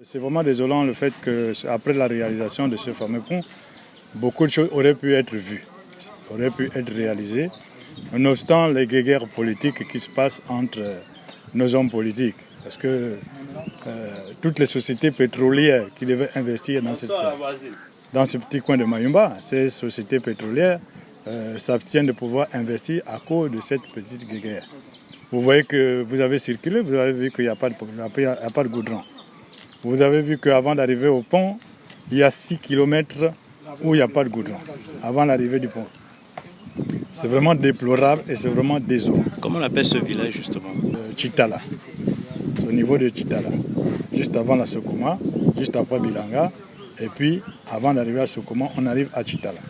C'est vraiment désolant le fait qu'après la réalisation de ce fameux pont, beaucoup de choses auraient pu être vues, auraient pu être réalisées, nonobstant les guéguerres politiques qui se passent entre nos hommes politiques. Parce que toutes les sociétés pétrolières qui devaient investir dans ce petit coin de Mayumba, ces sociétés pétrolières s'abstiennent de pouvoir investir à cause de cette petite guéguerre. Vous voyez que vous avez circulé, vous avez vu qu'il n'y a pas de goudron. Vous avez vu qu'avant d'arriver au pont, il y a 6 km où il n'y a pas de goudron, avant l'arrivée du pont. C'est vraiment déplorable et c'est vraiment désolant. Comment on appelle ce village justement? Chitala. C'est au niveau de Chitala. Juste avant la Sokoma, juste après Bilanga. Et puis, avant d'arriver à Sokoma, on arrive à Chitala.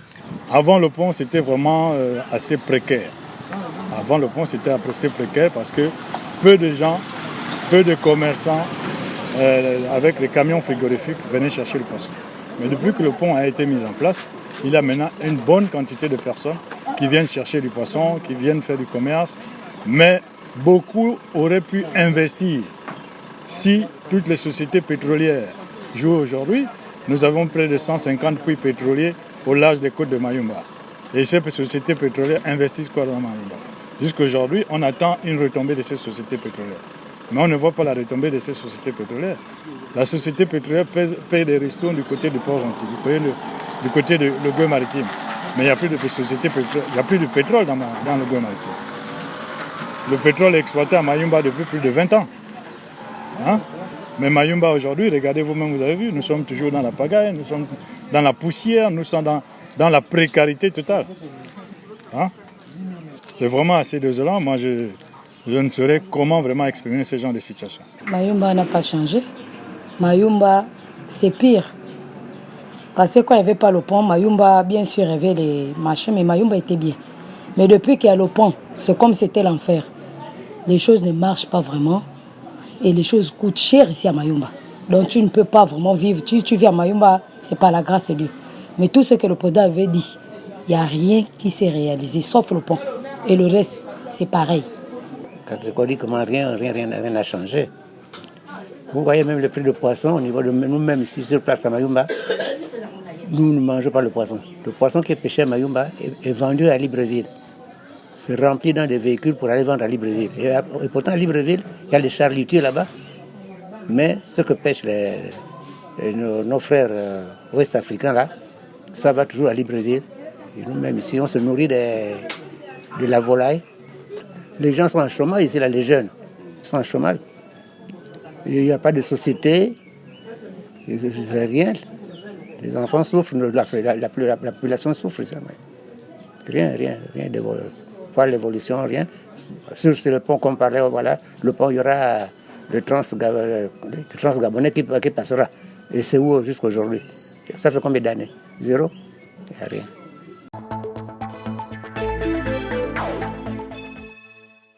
Avant le pont, c'était vraiment assez précaire. Avant le pont, c'était assez précaire parce que peu de gens, peu de commerçants avec les camions frigorifiques venaient chercher le poisson. Mais depuis que le pont a été mis en place, il y a maintenant une bonne quantité de personnes qui viennent chercher du poisson, qui viennent faire du commerce. Mais beaucoup auraient pu investir si toutes les sociétés pétrolières jouent aujourd'hui. Nous avons près de 150 puits pétroliers au large des côtes de Mayumba. Et ces sociétés pétrolières investissent quoi dans Mayumba? Jusqu'à aujourd'hui, on attend une retombée de ces sociétés pétrolières. Mais on ne voit pas la retombée de ces sociétés pétrolières. La société pétrolière paye des ristournes du côté du port Gentil, du côté de l'Ogooué maritime. Mais il n'y a plus de société pétrolière, il n'y a plus de pétrole dans l'Ogooué maritime. Le pétrole est exploité à Mayumba depuis plus de 20 ans. Hein? Mais Mayumba aujourd'hui, regardez vous-même, vous avez vu, nous sommes toujours dans la pagaille, nous sommes dans la poussière, nous sommes dans la précarité totale. Hein? C'est vraiment assez désolant. Moi, je ne saurais comment vraiment exprimer ce genre de situation. Mayumba n'a pas changé. Mayumba, c'est pire. Parce que quand il n'y avait pas le pont, Mayumba, bien sûr, il y avait les machins, mais Mayumba était bien. Mais depuis qu'il y a le pont, c'est comme c'était l'enfer. Les choses ne marchent pas vraiment. Et les choses coûtent cher ici à Mayumba. Donc tu ne peux pas vraiment vivre. Tu vis à Mayumba, ce n'est pas la grâce de Dieu. Mais tout ce que le président avait dit, il n'y a rien qui s'est réalisé, sauf le pont. Et le reste, c'est pareil. Quand on dit comment rien n'a changé. Vous voyez même le prix de poisson au niveau de nous-mêmes ici sur place à Mayumba. Nous ne mangeons pas le poisson. Le poisson qui est pêché à Mayumba est vendu à Libreville. C'est rempli dans des véhicules pour aller vendre à Libreville. Et pourtant à Libreville, il y a les charlutiers là-bas. Mais ce que pêchent nos frères ouest-africains là, ça va toujours à Libreville. Et nous-mêmes ici, on se nourrit de la volaille. Les gens sont en chômage ici, là, les jeunes sont en chômage. Il n'y a pas de société, rien. Les enfants souffrent, la population souffre. Rien de voir l'évolution, rien. Sur le pont qu'on parlait, voilà, le pont, il y aura le transgabonais qui passera. Et c'est où jusqu'à aujourd'hui? Ça fait combien d'années? 0? Il n'y a rien.